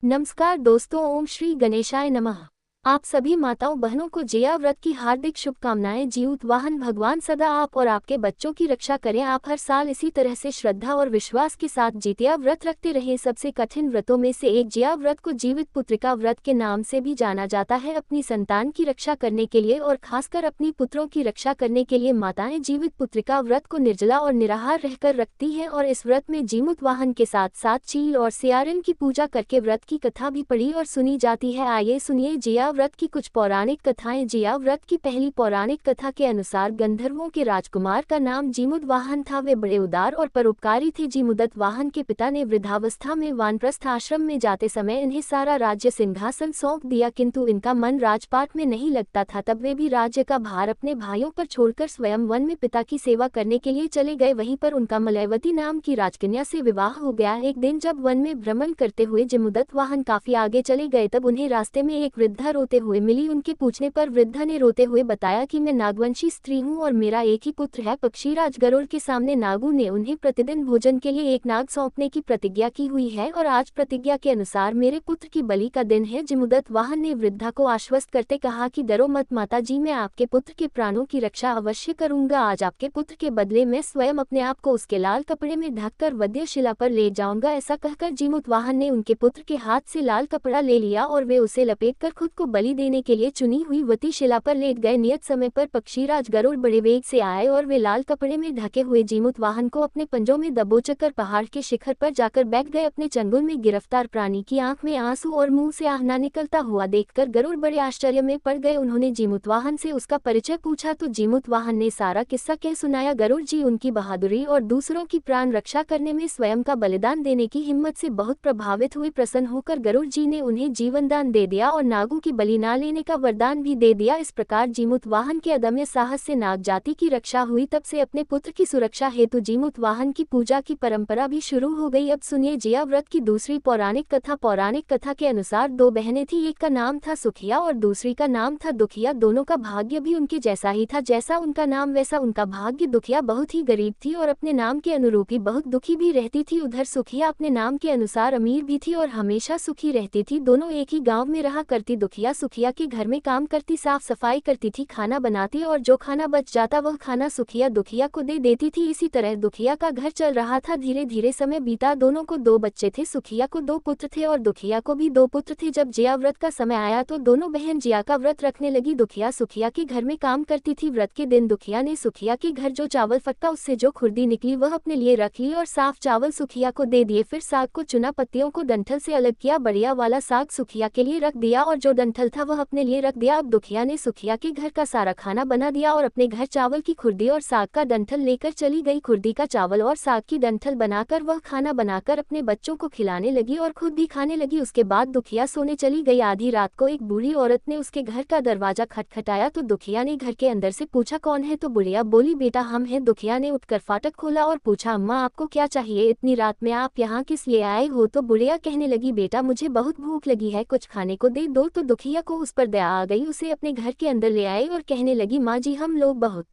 नमस्कार दोस्तों, ओम श्री गणेशाय नमः। आप सभी माताओं बहनों को जिया व्रत की हार्दिक शुभकामनाएं। जीवित वाहन भगवान सदा आप और आपके बच्चों की रक्षा करें। आप हर साल इसी तरह से श्रद्धा और विश्वास के साथ जितिया व्रत रखते रहे। सबसे कठिन व्रतों में से एक जिया व्रत को जीवित पुत्रिका व्रत के नाम से भी जाना जाता है। अपनी संतान की रक्षा करने के लिए और खासकर अपनी पुत्रों की रक्षा करने के लिए माताएं जीवित पुत्रिका व्रत को निर्जला और निराहार रहकर रखती हैं और इस व्रत में जीमूत वाहन के साथ साथ चील और सियारिन की पूजा करके व्रत की कथा भी पढ़ी और सुनी जाती है। आइए सुनिए जिया व्रत की कुछ पौराणिक कथाएं। जिया व्रत की पहली पौराणिक कथा के अनुसार गंधर्वों के राजकुमार का नाम जीमुत वाहन था। वे बड़े उदार और परोपकारी थे। जीमुदत वाहन के पिता ने वृद्धावस्था में वानप्रस्थ आश्रम में जाते समय इन्हें सारा राज्य सिंहासन सौंप दिया, किंतु इनका मन राजपाट में नहीं लगता था। तब वे भी राज्य का भार अपने भाइयों पर छोड़कर स्वयं वन में पिता की सेवा करने के लिए चले गए। वहीं पर उनका मलयवती नाम की राजकन्या से विवाह हो गया। एक दिन जब वन में भ्रमण करते हुए जीमुदत वाहन काफी आगे चले गए, तब उन्हें रास्ते में एक वृद्धा रोते हुए मिली। उनके पूछने पर वृद्धा ने रोते हुए बताया कि मैं नागवंशी स्त्री हूँ और मेरा एक ही पुत्र है। पक्षीराज गरुड़ के सामने नागू ने उन्हें प्रतिदिन भोजन के लिए एक नाग सौंपने की प्रतिज्ञा की हुई है और आज प्रतिज्ञा के अनुसार मेरे पुत्र की बलि का दिन है। जीमुदत वाहन ने वृद्धा को आश्वस्त करते कहा कि डरो मत माता जी, मैं आपके पुत्र के प्राणों की रक्षा अवश्य करूंगा। आज आपके पुत्र के बदले मैं स्वयं अपने आप को उसके लाल कपड़े में ढककर वध्यशिला पर ले जाऊंगा। ऐसा कहकर जीमुत वाहन ने उनके पुत्र के हाथ से लाल कपड़ा ले लिया और वे उसे लपेटकर खुद को बलि देने के लिए चुनी हुई वती शिला पर लेट गए। नियत समय पर पक्षीराज गरुड़ बड़े वेग से आए और वे लाल कपड़े में ढके हुए जीमुत वाहन को अपने पंजों में दबोचकर पहाड़ के शिखर पर जाकर बैठ गए। अपने चंगुल में गिरफ्तार प्राणी की आंख में आंसू और मुंह से आहना निकलता हुआ देखकर गरुड़ बड़े आश्चर्य में पड़ गए। उन्होंने जीमुत वाहन से उसका परिचय पूछा तो जीमुत वाहन ने सारा किस्सा कह सुनाया। गरुड़ जी उनकी बहादुरी और दूसरों की प्राण रक्षा करने में स्वयं का बलिदान देने की हिम्मत से बहुत प्रभावित हुए। प्रसन्न होकर गरुड़ जी ने उन्हें जीवन दान दे दिया और नागों की बलि न लेने का वरदान भी दे दिया। इस प्रकार जीमुत वाहन के अदम्य साहस से नाग जाति की रक्षा हुई। तब से अपने पुत्र की सुरक्षा हेतु जीमुत वाहन की पूजा की परंपरा भी शुरू हो गई। अब सुनिए जिया व्रत की दूसरी पौराणिक कथा। पौराणिक कथा के अनुसार दो बहनें थीं, एक का नाम था सुखिया और दूसरी का नाम था दुखिया। दोनों का भाग्य भी उनके जैसा ही था, जैसा उनका नाम वैसा उनका भाग्य। दुखिया बहुत ही गरीब थी और अपने नाम के अनुरूप ही बहुत दुखी भी रहती थी। उधर सुखिया अपने नाम के अनुसार अमीर भी थी और हमेशा सुखी रहती थी। दोनों एक ही गाँव में रहा करती। दुखिया सुखिया के घर में काम करती, साफ सफाई करती थी, खाना बनाती और जो खाना बच जाता वह खाना सुखिया दुखिया को दे देती थी। इसी तरह दुखिया का घर चल रहा था। धीरे धीरे समय बीता। दोनों को दो बच्चे थे। सुखिया को दो पुत्र थे और दुखिया को भी दो पुत्र थे। जब जिया व्रत का समय आया तो दोनों बहन जिया का व्रत रखने लगी। दुखिया सुखिया के घर में काम करती थी। व्रत के दिन दुखिया ने सुखिया के घर जो चावल फटका उससे जो खुर्दी निकली वह अपने लिए रख ली और साफ चावल सुखिया को दे दिए। फिर साग को चुना, पत्तियों को डंठल से अलग किया, बढ़िया वाला साग सुखिया के लिए रख दिया और जो डंठल था वह अपने लिए रख दिया। अब दुखिया ने सुखिया के घर का सारा खाना बना दिया और अपने घर चावल की खुर्दी और साग का डंठल लेकर चली गई। खुर्दी का चावल और साग की डंठल बनाकर वह खाना बनाकर अपने बच्चों को खिलाने लगी और खुद भी खाने लगी। उसके बाद दुखिया सोने चली गई। आधी रात को एक बूढ़ी औरत ने उसके घर का दरवाजा खटखटाया तो दुखिया ने घर के अंदर से पूछा कौन है, तो बुढ़िया बोली बेटा हम हैं। दुखिया ने उठकर फाटक खोला और पूछा अम्मा आपको क्या चाहिए, इतनी रात में आप यहाँ किस लिए आए हो। तो बुढ़िया कहने लगी बेटा मुझे बहुत भूख लगी है, कुछ खाने को दे दो। तो दुखिया को उस पर दया आ गई, उसे अपने घर के अंदर ले आई और कहने लगी माँ जी हम लोग बहुत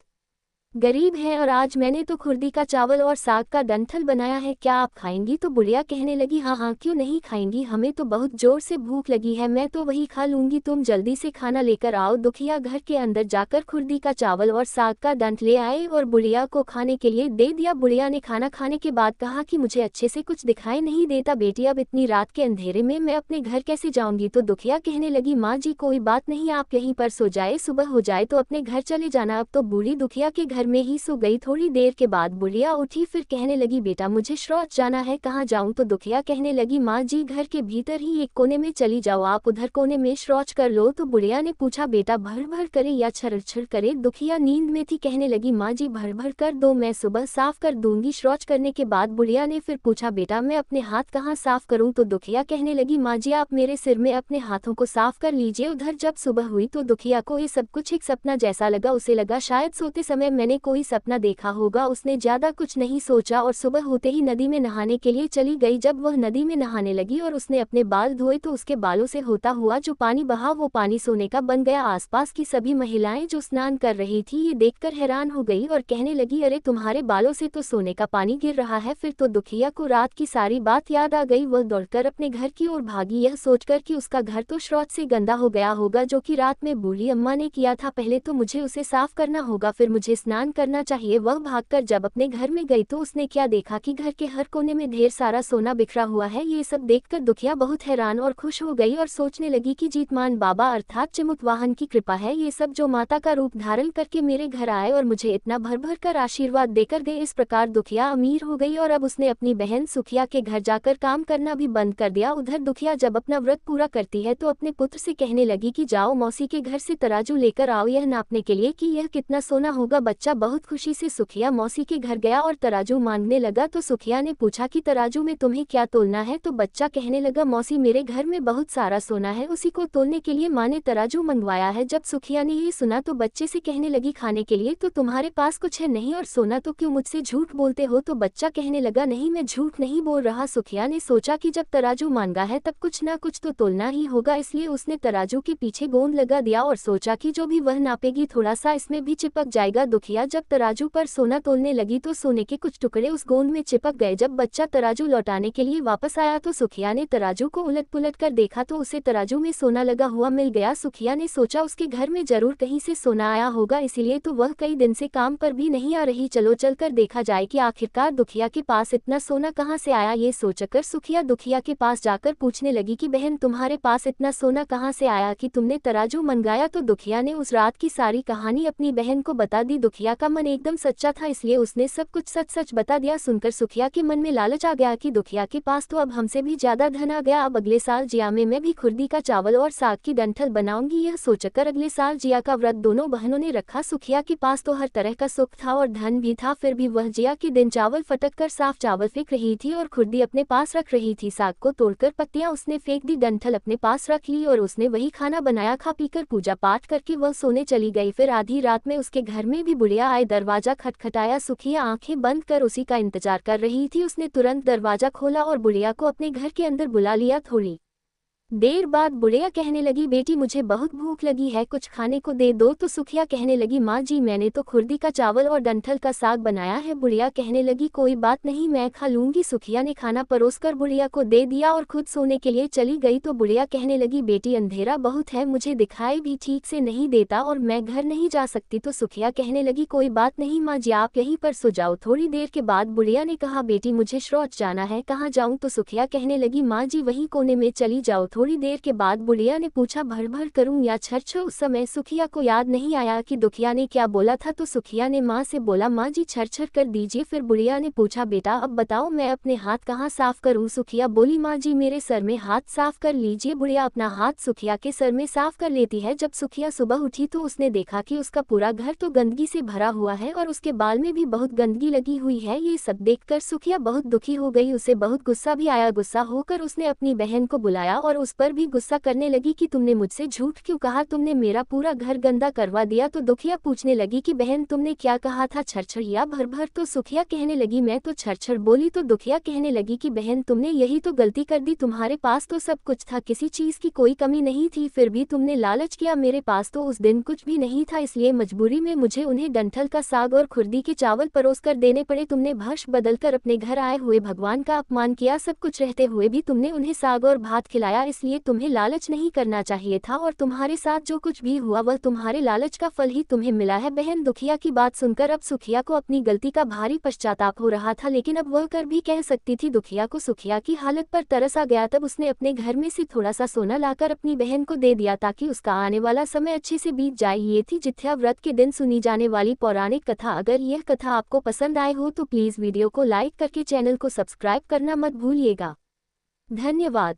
गरीब हैं और आज मैंने तो खुर्दी का चावल और साग का डंठल बनाया है, क्या आप खाएंगी। तो बुढ़िया कहने लगी हाँ हाँ क्यों नहीं खाएंगी, हमें तो बहुत जोर से भूख लगी है, मैं तो वही खा लूंगी, तुम जल्दी से खाना लेकर आओ। दुखिया घर के अंदर जाकर खुर्दी का चावल और साग का डंठ ले आए और बुढ़िया को खाने के लिए दे दिया। बुढ़िया ने खाना खाने के बाद कहा कि मुझे अच्छे से कुछ दिखाई नहीं देता बेटी, अब इतनी रात के अंधेरे में मैं अपने घर कैसे जाऊंगी। तो दुखिया कहने लगी माँ जी कोई बात नहीं, आप यहीं पर सो जाए, सुबह हो जाए तो अपने घर चले जाना। अब तो बूढ़ी दुखिया के घर में ही सो गई। थोड़ी देर के बाद बुढ़िया उठी, फिर कहने लगी बेटा मुझे शौच जाना है, कहाँ जाऊं। तो दुखिया कहने लगी माँ जी घर के भीतर ही एक कोने में चली जाओ, आप उधर कोने में शौच कर लो। तो बुढ़िया ने पूछा बेटा भर भर करे या छर छर करे। दुखिया नींद में थी, कहने लगी माँ जी भर भर कर दो, मैं सुबह साफ कर दूंगी। शौच करने के बाद बुढ़िया ने फिर पूछा बेटा मैं अपने हाथ कहाँ साफ करूँ। तो दुखिया कहने लगी माँ जी आप मेरे सिर में अपने हाथों को साफ कर लीजिए। उधर जब सुबह हुई तो दुखिया को ये सब कुछ एक सपना जैसा लगा। उसे लगा शायद सोते समय मैंने मैंने कोई सपना देखा होगा। उसने ज्यादा कुछ नहीं सोचा और सुबह होते ही नदी में नहाने के लिए चली गई। जब वह नदी में नहाने लगी और उसने अपने बाल धोए तो उसके बालों से होता हुआ जो पानी बहा वो पानी सोने का बन गया। आसपास की सभी महिलाएं जो स्नान कर रही थी ये देखकर हैरान हो गई और कहने लगी, अरे तुम्हारे बालों से तो सोने का पानी गिर रहा है। फिर तो दुखिया को रात की सारी बात याद आ गई। वह दौड़कर अपने घर की ओर भागी, यह सोचकर कि उसका घर तो शौच से गंदा हो गया होगा जो कि रात में बूढ़ी अम्मा ने किया था। पहले तो मुझे उसे साफ करना होगा, फिर मुझे स्नान करना चाहिए। वह भागकर जब अपने घर में गई तो उसने क्या देखा कि घर के हर कोने में ढेर सारा सोना बिखरा हुआ है। ये सब देखकर दुखिया बहुत हैरान और खुश हो गई और सोचने लगी कि जीतमान बाबा अर्थात चिमुतवाहन की कृपा है। ये सब जो माता का रूप धारण करके मेरे घर आए और मुझे इतना भर भर कर आशीर्वाद देकर गए। इस प्रकार दुखिया अमीर हो गई और अब उसने अपनी बहन सुखिया के घर जाकर काम करना भी बंद कर दिया। उधर दुखिया जब अपना व्रत पूरा करती है तो अपने पुत्र से कहने लगी कि जाओ मौसी के घर से तराजू लेकर आओ यह नापने के लिए कि यह कितना सोना होगा। बच्चा बहुत खुशी से सुखिया मौसी के घर गया और तराजू मांगने लगा तो सुखिया ने पूछा कि तराजू में तुम्हें क्या तोलना है। तो बच्चा कहने लगा, मौसी मेरे घर में बहुत सारा सोना है, उसी को तोलने के लिए माँ ने तराजू मंगवाया है। जब सुखिया ने ये सुना तो बच्चे से कहने लगी, खाने के लिए तो तुम्हारे पास कुछ है नहीं और सोना तो क्यों मुझसे झूठ बोलते हो। तो बच्चा कहने लगा, नहीं मैं झूठ नहीं बोल रहा। सुखिया ने सोचा कि जब तराजू मांगा है तब कुछ ना कुछ तो तोलना ही होगा, इसलिए उसने तराजू के पीछे गोंद लगा दिया और सोचा कि जो भी वह नापेगी थोड़ा सा इसमें भी चिपक जाएगा। दुखिया जब तराजू पर सोना तोलने लगी तो सोने के कुछ टुकड़े उस गोंद में चिपक गए। जब बच्चा तराजू लौटाने के लिए वापस आया तो सुखिया ने तराजू को उलट पुलट कर देखा तो उसे तराजू में सोना लगा हुआ मिल गया। सुखिया ने सोचा उसके घर में जरूर कहीं से सोना आया होगा, इसीलिए तो वह कई दिन से काम पर भी नहीं आ रही। चलो चलकर देखा जाए कि आखिरकार दुखिया के पास इतना सोना कहाँ से आया। ये सोचकर सुखिया दुखिया के पास जाकर पूछने लगी कि बहन तुम्हारे पास इतना सोना कहाँ से आया कि तुमने तराजू मंगाया। तो दुखिया ने उस रात की सारी कहानी अपनी बहन को बता दी। दुखिया का मन एकदम सच्चा था इसलिए उसने सब कुछ सच सच बता दिया। सुनकर सुखिया के मन में लालच आ गया कि दुखिया के पास तो अब हमसे भी ज्यादा धन आ गया। अब अगले साल जिया में मैं भी खुर्दी का चावल और साग की डंठल बनाऊंगी। यह सोचकर अगले साल जिया का व्रत दोनों बहनों ने रखा। सुखिया के पास तो हर तरह का सुख था और धन भी था, फिर भी वह जिया के दिन चावल फटक कर साफ चावल फेंक रही थी और खुर्दी अपने पास रख रही थी। साग को तोड़कर पत्तियां उसने फेंक दी, डंठल अपने पास रख ली और उसने वही खाना बनाया। खा पीकर पूजा पाठ करके वह सोने चली गई। फिर आधी रात में उसके घर में भी बुढ़िया आए, दरवाजा खटखटाया। सुखिया आंखें बंद कर उसी का इंतजार कर रही थी। उसने तुरंत दरवाजा खोला और बुढ़िया को अपने घर के अंदर बुला लिया। थोड़ी देर बाद बुढ़िया कहने लगी, बेटी मुझे बहुत भूख लगी है, कुछ खाने को दे दो। तो सुखिया कहने लगी, माँ जी मैंने तो खुर्दी का चावल और डंठल का साग बनाया है। बुढ़िया कहने लगी, कोई बात नहीं मैं खा लूंगी। सुखिया ने खाना परोसकर बुढ़िया को दे दिया और खुद सोने के लिए चली गई। तो बुढ़िया कहने लगी, बेटी अंधेरा बहुत है, मुझे दिखाई भी ठीक से नहीं देता और मैं घर नहीं जा सकती। तो सुखिया कहने लगी, कोई बात नहीं माँ जी आप यहीं पर सो जाओ। थोड़ी देर के बाद बुढ़िया ने कहा, बेटी मुझे शौच जाना है, कहाँ जाऊँ। तो सुखिया कहने लगी, माँ जी वहीं कोने में चली जाओ। थोड़ी देर के बाद बुढ़िया ने पूछा, भर भर करूं या छरछर। उस समय सुखिया को याद नहीं आया कि दुखिया ने क्या बोला था, तो सुखिया ने माँ से बोला, माँ जी छरछर कर दीजिए। फिर बुढ़िया ने पूछा, बेटा अब बताओ मैं अपने हाथ कहाँ साफ करूं। सुखिया बोली, माँ जी मेरे सर में हाथ साफ कर लीजिए। बुढ़िया अपना हाथ सुखिया के सर में साफ कर लेती है। जब सुखिया सुबह उठी तो उसने देखा कि उसका पूरा घर तो गंदगी से भरा हुआ है और उसके बाल में भी बहुत गंदगी लगी हुई है। ये सब देखकर सुखिया बहुत दुखी हो गई, उसे बहुत गुस्सा भी आया। गुस्सा होकर उसने अपनी बहन को बुलाया और उस पर भी गुस्सा करने लगी कि तुमने मुझसे झूठ क्यों कहा, तुमने मेरा पूरा घर गंदा करवा दिया। तो दुखिया पूछने लगी कि बहन तुमने क्या कहा था, छरछर या भर भर। तो सुखिया कहने लगी, मैं तो छरछर बोली। तो दुखिया कहने लगी कि बहन तुमने यही तो गलती कर दी, तुम्हारे पास तो सब कुछ था, किसी चीज की कोई कमी नहीं थी, फिर भी तुमने लालच किया। मेरे पास तो उस दिन कुछ भी नहीं था, इसलिए मजबूरी में मुझे उन्हें डंठल का साग और खुर्दी के चावल परोस कर देने पड़े। तुमने भर्ष बदलकर अपने घर आए हुए भगवान का अपमान किया, सब कुछ रहते हुए भी तुमने उन्हें साग और भात खिलाया, इसलिए तुम्हें लालच नहीं करना चाहिए था और तुम्हारे साथ जो कुछ भी हुआ वह तुम्हारे लालच का फल ही तुम्हें मिला है। बहन दुखिया की बात सुनकर अब सुखिया को अपनी गलती का भारी पश्चाताप हो रहा था, लेकिन अब वह कर भी कह सकती थी। दुखिया को सुखिया की हालत पर तरस आ गया, तब उसने अपने घर में से थोड़ा सा सोना लाकर अपनी बहन को दे दिया ताकि उसका आने वाला समय अच्छे से बीत जाए। ये थी जित्या व्रत के दिन सुनी जाने वाली पौराणिक कथा। अगर यह कथा आपको पसंद आए हो तो प्लीज वीडियो को लाइक करके चैनल को सब्सक्राइब करना मत भूलिएगा। धन्यवाद।